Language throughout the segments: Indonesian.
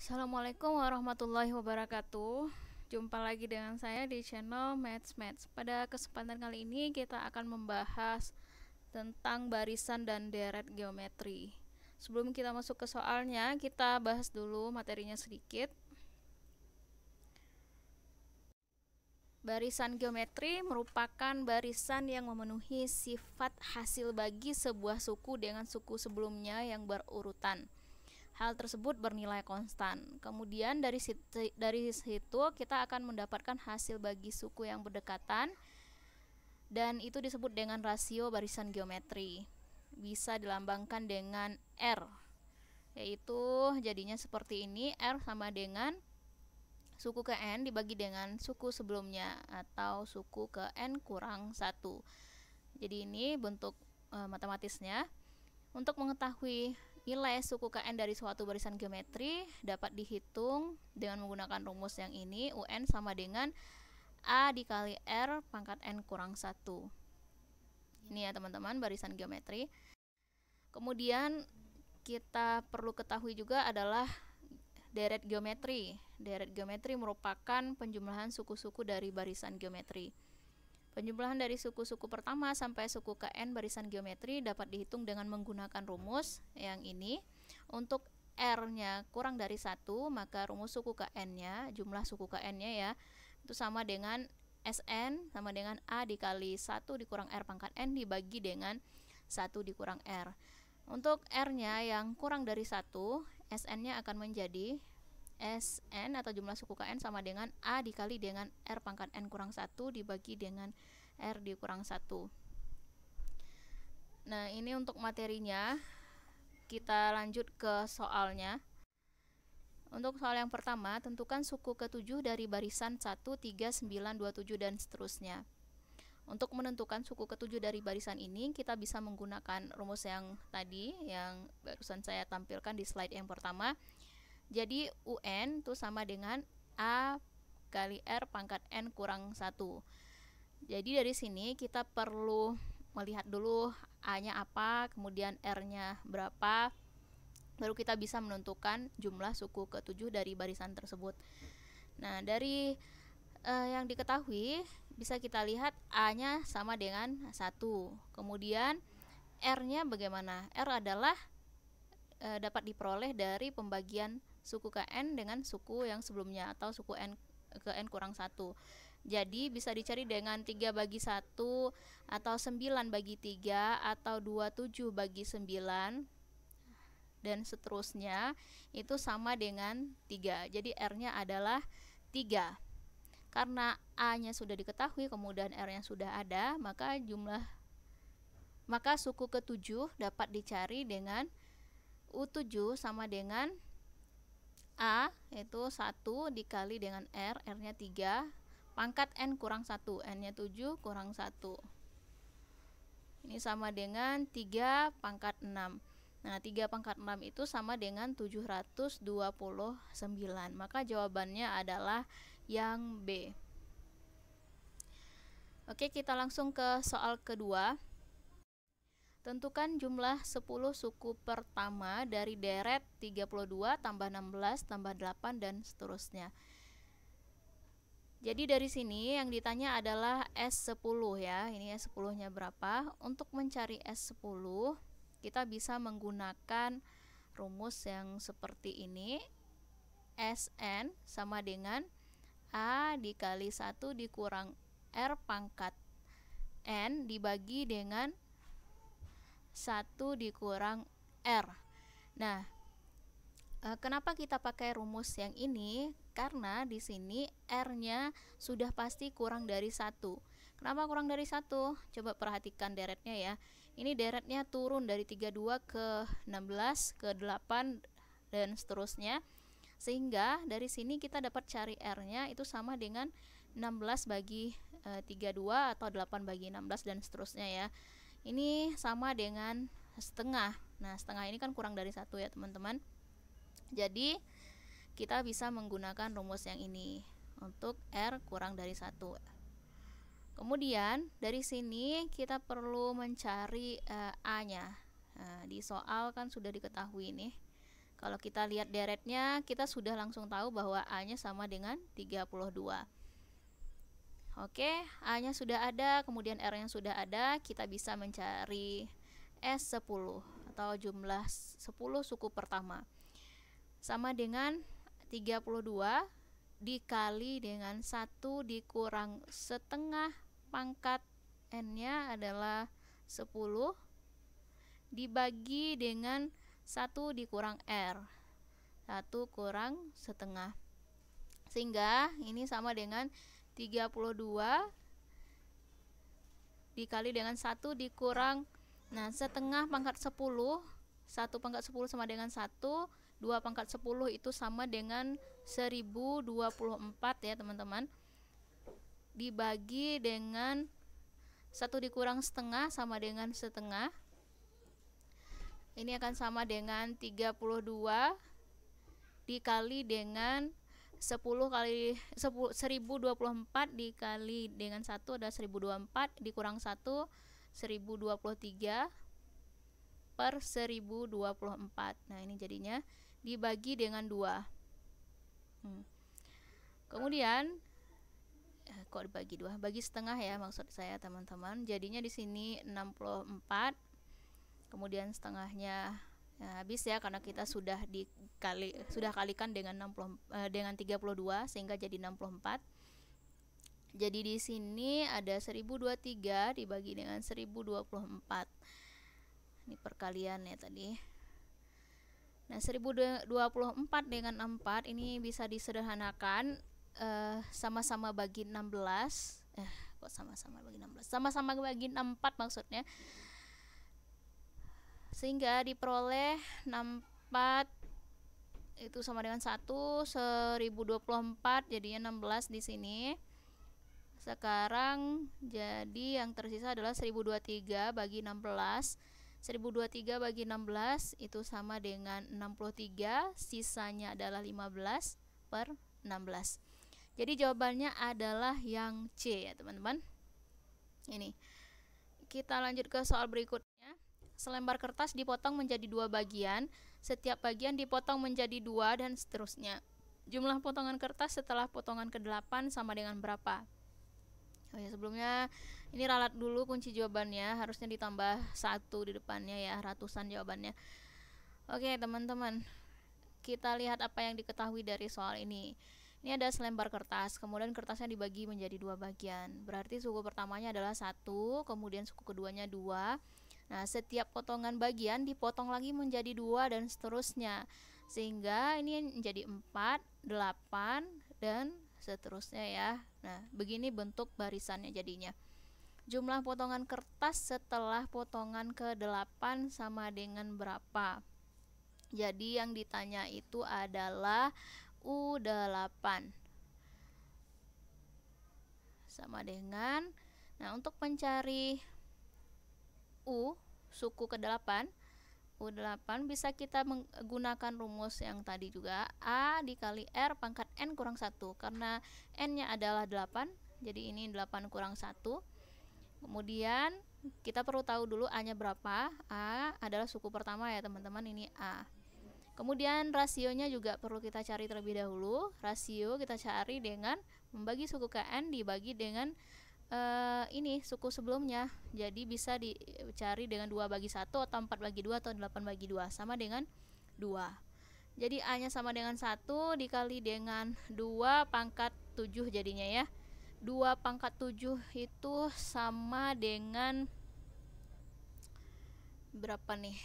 Assalamualaikum warahmatullahi wabarakatuh. Jumpa lagi dengan saya di channel Maths. Pada kesempatan kali ini kita akan membahas tentang barisan dan deret geometri. Sebelum kita masuk ke soalnya, kita bahas dulu materinya sedikit. Barisan geometri merupakan barisan yang memenuhi sifat hasil bagi sebuah suku dengan suku sebelumnya yang berurutan. Hal tersebut bernilai konstan. Kemudian dari situ kita akan mendapatkan hasil bagi suku yang berdekatan, dan itu disebut dengan rasio barisan geometri. Bisa dilambangkan dengan R, yaitu jadinya seperti ini. R sama dengan suku ke N dibagi dengan suku sebelumnya, atau suku ke N kurang 1. Jadi ini bentuk matematisnya. Untuk mengetahui nilai suku KN dari suatu barisan geometri dapat dihitung dengan menggunakan rumus yang ini. UN sama dengan A dikali R pangkat N kurang 1. Ini ya teman-teman, barisan geometri. Kemudian kita perlu ketahui juga adalah deret geometri. Deret geometri merupakan penjumlahan suku-suku dari barisan geometri. Penjumlahan dari suku-suku pertama sampai suku KN barisan geometri dapat dihitung dengan menggunakan rumus yang ini. Untuk R-nya kurang dari 1, maka rumus suku KN-nya, jumlah suku KN-nya ya, itu sama dengan SN sama dengan A dikali 1 dikurang R pangkat N dibagi dengan 1 dikurang R. Untuk R-nya yang kurang dari 1, SN-nya akan menjadi SN atau jumlah suku KN sama dengan A dikali dengan R pangkat N kurang 1 dibagi dengan R dikurang 1. Nah, ini untuk materinya. Kita lanjut ke soalnya. Untuk soal yang pertama, tentukan suku ke-7 dari barisan 1, 3, 9, 27 dan seterusnya. Untuk menentukan suku ke-7 dari barisan ini, kita bisa menggunakan rumus yang tadi yang barusan saya tampilkan di slide yang pertama. Jadi UN itu sama dengan A kali R pangkat N kurang 1. Jadi dari sini kita perlu melihat dulu A-nya apa, kemudian R-nya berapa, baru kita bisa menentukan jumlah suku ke-7 dari barisan tersebut. Nah, dari yang diketahui bisa kita lihat A-nya sama dengan 1. Kemudian R-nya bagaimana? R adalah dapat diperoleh dari pembagian suku KN dengan suku yang sebelumnya, atau suku N ke N kurang 1. Jadi bisa dicari dengan 3 bagi 1, atau 9 bagi 3, atau 27 bagi 9, dan seterusnya. Itu sama dengan 3. Jadi R-nya adalah 3. Karena A-nya sudah diketahui, kemudian R-nya sudah ada, maka suku ke-7 dapat dicari dengan U7 sama dengan A, yaitu 1 dikali dengan R, R-nya 3, pangkat N kurang 1, N-nya 7 kurang 1. Ini sama dengan 3 pangkat 6. Nah, 3 pangkat 6 itu sama dengan 729. Maka jawabannya adalah yang B. Oke, kita langsung ke soal kedua. Tentukan jumlah 10 suku pertama dari deret 32 tambah 16 tambah 8 dan seterusnya. Jadi dari sini yang ditanya adalah S10 ya. Ini S10-nya berapa? Untuk mencari S10 kita bisa menggunakan rumus yang seperti ini. Sn sama dengan A dikali 1 dikurang R pangkat N dibagi dengan 1 dikurang R. Nah, kenapa kita pakai rumus yang ini? Karena di sini R-nya sudah pasti kurang dari 1. Kenapa kurang dari 1? Coba perhatikan deretnya ya. Ini deretnya turun dari 32 ke 16 ke 8 dan seterusnya. Sehingga dari sini kita dapat cari R-nya itu sama dengan 16 bagi 32 atau 8 bagi 16 dan seterusnya ya. Ini sama dengan setengah. Nah, setengah ini kan kurang dari 1 ya teman-teman. Jadi kita bisa menggunakan rumus yang ini untuk R kurang dari 1. Kemudian dari sini kita perlu mencari A-nya. Nah, di soal kan sudah diketahui nih. Kalau kita lihat deretnya, kita sudah langsung tahu bahwa A-nya sama dengan 32. Oke, A-nya sudah ada, kemudian R-nya sudah ada, kita bisa mencari S10 atau jumlah 10 suku pertama. Sama dengan 32 dikali dengan 1 dikurang setengah pangkat N-nya adalah 10 dibagi dengan 1 dikurang R, 1 kurang setengah, sehingga ini sama dengan 32 dikali dengan 1 dikurang, nah setengah pangkat 10, 1 pangkat 10 sama dengan 1, 2 pangkat 10 itu sama dengan 1024 ya teman-teman, dibagi dengan 1 dikurang setengah sama dengan setengah, ini akan sama dengan 32 dikali dengan 10 kali 1024 dikali dengan 1 adalah 1024 dikurang 1 1023 per 1024. Nah, ini jadinya dibagi dengan 2. Kemudian kok dibagi 2? Bagi setengah ya maksud saya teman-teman. Jadinya di sini 64. Kemudian setengahnya habis ya karena kita sudah kalikan dengan 32 sehingga jadi 64. Jadi di sini ada 1023 dibagi dengan 1024. Ini perkalian ya tadi. Nah, 1024 dengan 4 ini bisa disederhanakan, sama-sama bagi 16. Kok sama-sama bagi 16? Sama-sama bagi 64 maksudnya. Sehingga diperoleh 64 itu sama dengan 1, 1024 jadinya 16 di sini. Sekarang jadi yang tersisa adalah 1023 bagi 16. 1023 bagi 16 itu sama dengan 63, sisanya adalah 15 per 16. Jadi jawabannya adalah yang C ya teman-teman. Ini kita lanjut ke soal berikutnya. Selembar kertas dipotong menjadi 2 bagian, setiap bagian dipotong menjadi 2 dan seterusnya. Jumlah potongan kertas setelah potongan ke-8 sama dengan berapa? Oh ya, sebelumnya ini ralat dulu kunci jawabannya, harusnya ditambah 1 di depannya ya, ratusan jawabannya. Oke teman-teman, kita lihat apa yang diketahui dari soal ini. Ini ada selembar kertas, kemudian kertasnya dibagi menjadi 2 bagian. Berarti suku pertamanya adalah 1, kemudian suku keduanya 2. Nah, setiap potongan bagian dipotong lagi menjadi 2 dan seterusnya. Sehingga ini menjadi 4, 8 dan seterusnya ya. Nah, begini bentuk barisannya jadinya. Jumlah potongan kertas setelah potongan ke-8 sama dengan berapa? Jadi yang ditanya itu adalah U8 sama dengan, nah untuk mencari U suku ke-8, U8 bisa kita menggunakan rumus yang tadi juga, A dikali R pangkat N kurang 1, karena N nya adalah 8, jadi ini 8 kurang 1. Kemudian kita perlu tahu dulu A nya berapa. A adalah suku pertama ya teman-teman, ini A. Kemudian rasionya juga perlu kita cari terlebih dahulu. Rasio kita cari dengan membagi suku ke N dibagi dengan ini suku sebelumnya. Jadi bisa dicari dengan 2 bagi 1 atau 4 bagi 2 atau 8 bagi 2 sama dengan 2. Jadi A nya sama dengan 1 dikali dengan 2 pangkat 7 jadinya ya. 2 pangkat 7 itu sama dengan berapa nih?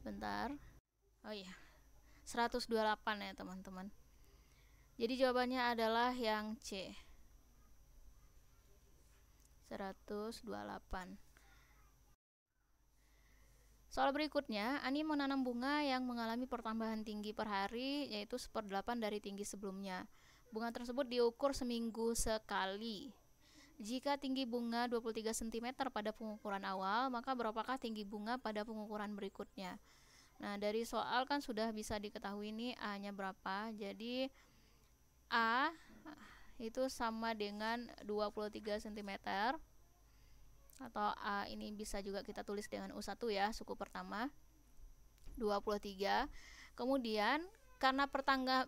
Bentar. Oh iya, 128 ya teman-teman. Jadi jawabannya adalah yang C, 128. Soal berikutnya, Ani menanam bunga yang mengalami pertambahan tinggi per hari, yaitu 1/8 dari tinggi sebelumnya. Bunga tersebut diukur seminggu sekali. Jika tinggi bunga 23 cm pada pengukuran awal, maka berapakah tinggi bunga pada pengukuran berikutnya? Nah, dari soal kan sudah bisa diketahui nih A-nya berapa. Jadi A itu sama dengan 23 cm, atau A ini bisa juga kita tulis dengan U1 ya, suku pertama 23. Kemudian karena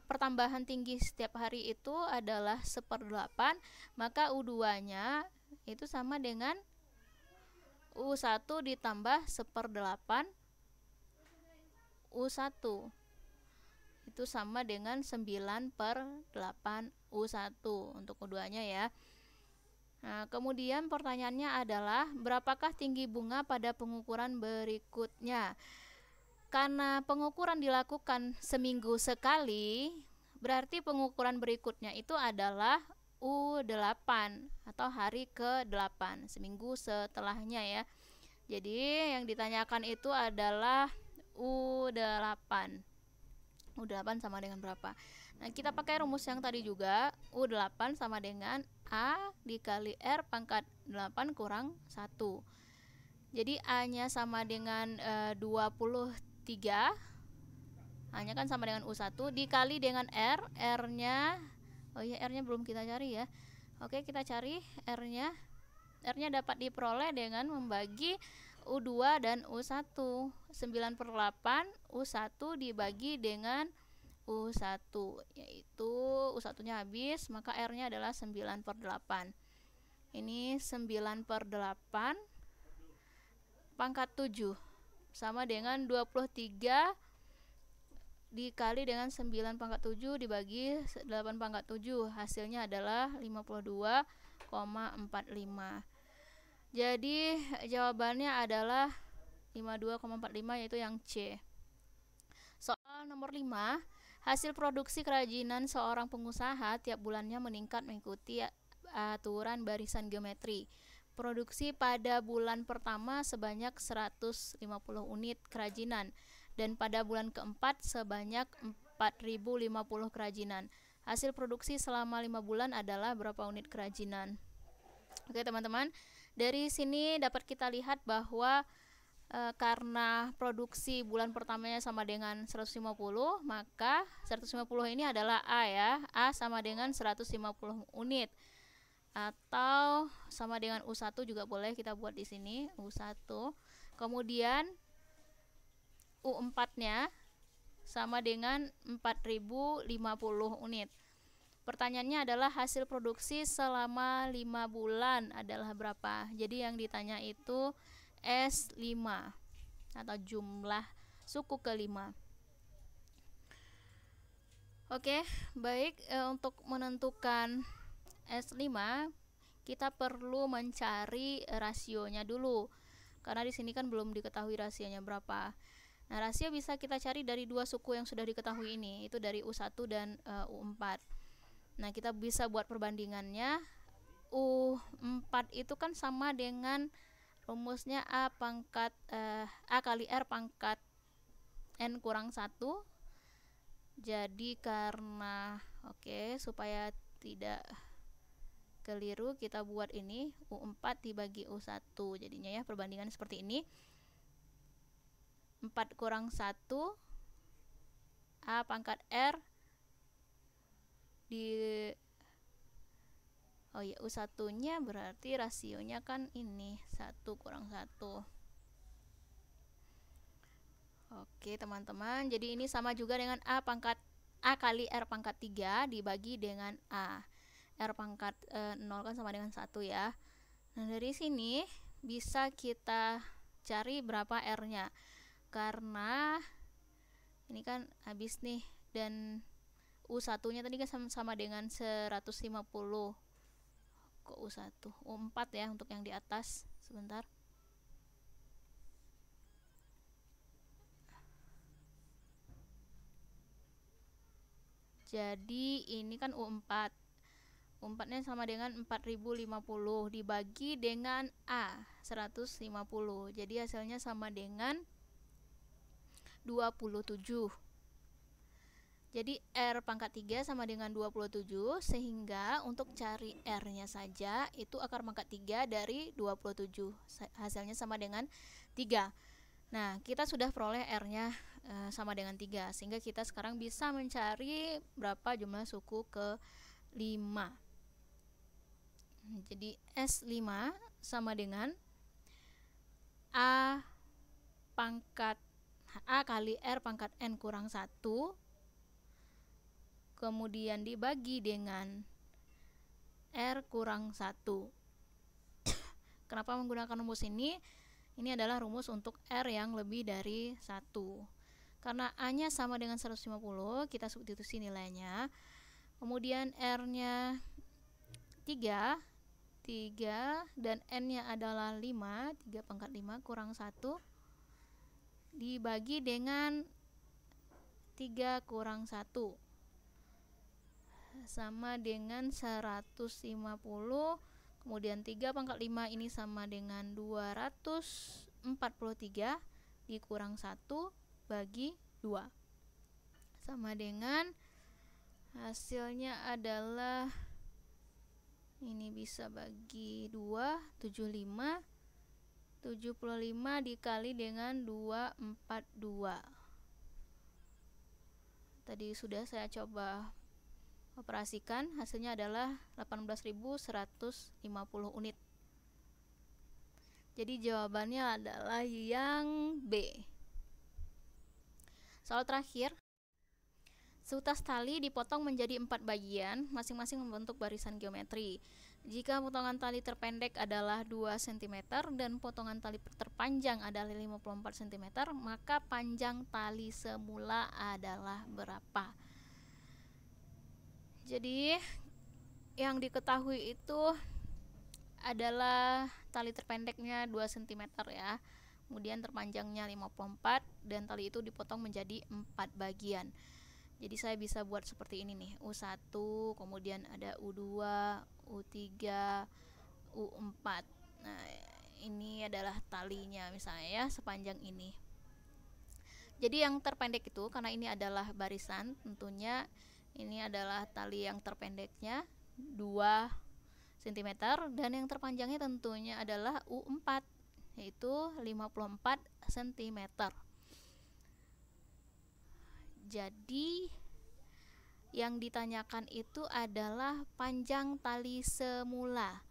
pertambahan tinggi setiap hari itu adalah 1/8, maka U2-nya itu sama dengan U1 ditambah 1/8 U1. Itu sama dengan 9/8 U1 untuk U2-nya ya. Nah, kemudian pertanyaannya adalah berapakah tinggi bunga pada pengukuran berikutnya? Karena pengukuran dilakukan seminggu sekali, berarti pengukuran berikutnya itu adalah U8 atau hari ke-8, seminggu setelahnya ya. Jadi yang ditanyakan itu adalah U8. U8 sama dengan berapa? Nah, kita pakai rumus yang tadi juga. U8 sama dengan A dikali R pangkat 8 kurang 1. Jadi A-nya sama dengan 23. A-nya kan sama dengan U1 dikali dengan R. R-nya, oh iya, R-nya belum kita cari ya. Oke, kita cari R-nya. R-nya dapat diperoleh dengan membagi U2 dan U1. 9/8 U1 dibagi dengan U1, yaitu U1-nya habis, maka R-nya adalah 9/8. Ini 9/8 pangkat 7 sama dengan 23 dikali dengan 9/7 dibagi 8/7, hasilnya adalah 52,45. Jadi jawabannya adalah 52,45, yaitu yang C. Soal nomor 5, hasil produksi kerajinan seorang pengusaha tiap bulannya meningkat mengikuti aturan barisan geometri. Produksi pada bulan pertama sebanyak 150 unit kerajinan dan pada bulan keempat sebanyak 4050 kerajinan. Hasil produksi selama 5 bulan adalah berapa unit kerajinan? Oke teman-teman, dari sini dapat kita lihat bahwa karena produksi bulan pertamanya sama dengan 150, maka 150 ini adalah A ya. A sama dengan 150 unit. Atau sama dengan U1 juga boleh kita buat di sini, U1. Kemudian U4-nya sama dengan 4050 unit. Pertanyaannya adalah hasil produksi selama 5 bulan adalah berapa? Jadi yang ditanya itu S5 atau jumlah suku kelima. Oke, baik, untuk menentukan S5 kita perlu mencari rasionya dulu. Karena di sini kan belum diketahui rasionya berapa. Nah, rasio bisa kita cari dari dua suku yang sudah diketahui ini, itu dari U1 dan U4. Nah, kita bisa buat perbandingannya. U4 itu kan sama dengan rumusnya A kali R pangkat N kurang 1. Jadi karena supaya tidak keliru kita buat ini U4 dibagi U1. Jadinya ya perbandingan seperti ini. 4 kurang 1 A pangkat R di U1-nya berarti rasionya kan ini 1 kurang 1. Oke teman-teman, jadi ini sama juga dengan A kali R pangkat 3 dibagi dengan A. R pangkat 0 kan sama dengan 1 ya. Nah, dari sini bisa kita cari berapa R-nya. Karena ini kan habis nih, dan U1-nya tadi kan sama dengan 150. Kok U1? U4 ya untuk yang di atas. Sebentar. Jadi ini kan U4. U4-nya sama dengan 4050 dibagi dengan A 150. Jadi hasilnya sama dengan 27. Jadi R pangkat 3 sama dengan 27, sehingga untuk cari R-nya saja itu akar pangkat 3 dari 27. Hasilnya sama dengan 3. Nah, kita sudah peroleh R-nya sama dengan 3, sehingga kita sekarang bisa mencari berapa jumlah suku ke-5. Jadi S5 sama dengan A pangkat A kali R pangkat N kurang 1 kemudian dibagi dengan R kurang 1. Kenapa menggunakan rumus ini? Ini adalah rumus untuk R yang lebih dari 1. Karena A-nya sama dengan 150, kita substitusi nilainya. Kemudian R-nya 3 dan N-nya adalah 5, 3 pangkat 5 kurang 1 dibagi dengan 3 kurang 1 sama dengan 150, kemudian 3 pangkat 5 ini sama dengan 243 dikurang 1 bagi 2 sama dengan hasilnya adalah ini bisa bagi 2, 75 dikali dengan 242. Tadi sudah saya coba operasikan, hasilnya adalah 18.150 unit. Jadi jawabannya adalah yang B. Soal terakhir, seutas tali dipotong menjadi 4 bagian, masing-masing membentuk barisan geometri. Jika potongan tali terpendek adalah 2 cm dan potongan tali terpanjang adalah 54 cm, maka panjang tali semula adalah berapa? Jadi yang diketahui itu adalah tali terpendeknya 2 cm ya. Kemudian terpanjangnya 54 dan tali itu dipotong menjadi 4 bagian. Jadi saya bisa buat seperti ini nih, U1, kemudian ada U2, U3, U4. Nah, ini adalah talinya misalnya ya, sepanjang ini. Jadi yang terpendek itu, karena ini adalah barisan, tentunya ini adalah tali yang terpendeknya 2 cm dan yang terpanjangnya tentunya adalah U4, yaitu 54 cm. Jadi yang ditanyakan itu adalah panjang tali semula.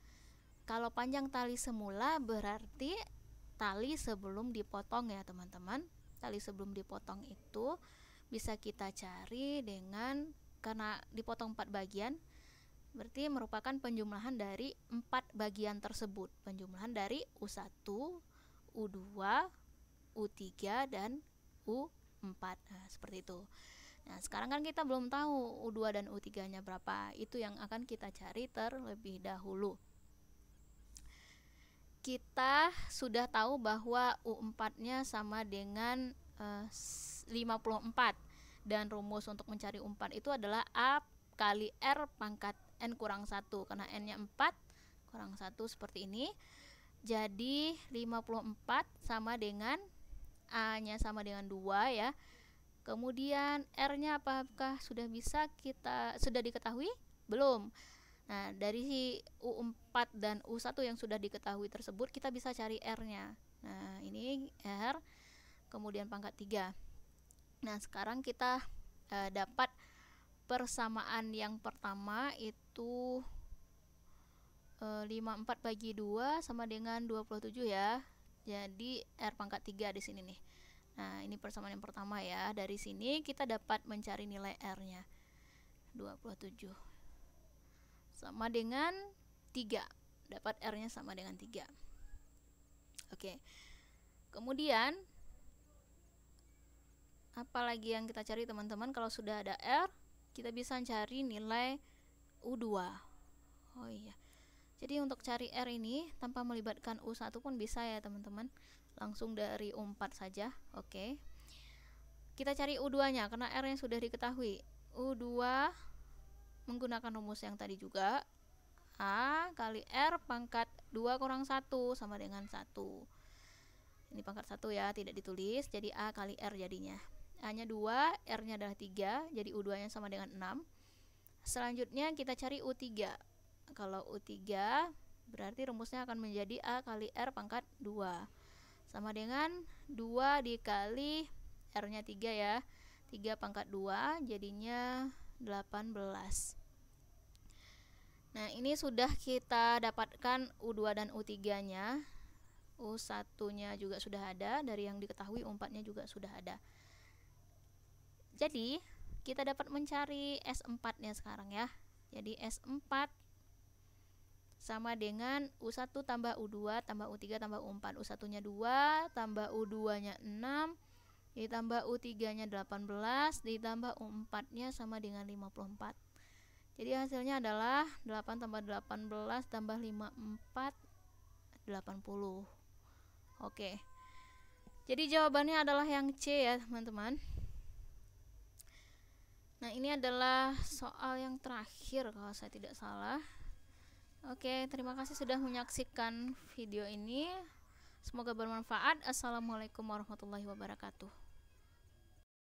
Kalau panjang tali semula berarti tali sebelum dipotong ya teman-teman. Tali sebelum dipotong itu bisa kita cari dengan, karena dipotong 4 bagian, berarti merupakan penjumlahan dari 4 bagian tersebut. Penjumlahan dari U1, U2, U3 dan U4. Nah, seperti itu. Nah, sekarang kan kita belum tahu U2 dan U3 nya berapa. Itu yang akan kita cari terlebih dahulu. Kita sudah tahu bahwa U4 nya sama dengan 54 dan rumus untuk mencari U4 itu adalah A kali R pangkat N kurang 1, karena N nya 4 kurang 1 seperti ini. Jadi 54 sama dengan A nya sama dengan 2 ya. Kemudian R nya apakah sudah diketahui? Belum. Nah, dari U4 dan U1 yang sudah diketahui tersebut kita bisa cari R nya. Nah, ini R kemudian pangkat 3. Nah, sekarang kita dapat persamaan yang pertama itu 54 bagi 2 sama dengan 27 ya. Jadi R pangkat 3 di sini nih. Nah, ini persamaan yang pertama ya. Dari sini kita dapat mencari nilai R-nya. 27 sama dengan 3. Dapat R-nya sama dengan 3. Oke. Kemudian apalagi yang kita cari teman-teman? Kalau sudah ada R, kita bisa cari nilai U2. Oh iya. Jadi untuk cari R ini tanpa melibatkan U1 pun bisa ya teman-teman. Langsung dari U4 saja. Oke. Kita cari U2-nya karena R-nya sudah diketahui. U2 menggunakan rumus yang tadi juga. A kali R pangkat 2 kurang 1 sama dengan 1. Ini pangkat 1 ya, tidak ditulis. Jadi A kali R jadinya. A-nya 2, R-nya adalah 3. Jadi U2-nya sama dengan 6. Selanjutnya kita cari U3. Kalau U3 berarti rumusnya akan menjadi A kali R pangkat 2 sama dengan 2 dikali R-nya 3 ya. 3 pangkat 2 jadinya 18. Nah, ini sudah kita dapatkan U2 dan U3 nya. U1-nya juga sudah ada, dari yang diketahui U4-nya juga sudah ada. Jadi kita dapat mencari S4-nya sekarang ya. Jadi S4 sama dengan U1 tambah U2 tambah U3 tambah U4. U1-nya 2 tambah U2-nya 6 ditambah U3-nya 18 ditambah U4-nya sama dengan 54. Jadi hasilnya adalah 8 tambah 18 tambah 54 80. Oke. Jadi jawabannya adalah yang C ya, teman-teman. Nah, ini adalah soal yang terakhir kalau saya tidak salah. Oke, terima kasih sudah menyaksikan video ini. Semoga bermanfaat. Assalamualaikum warahmatullahi wabarakatuh.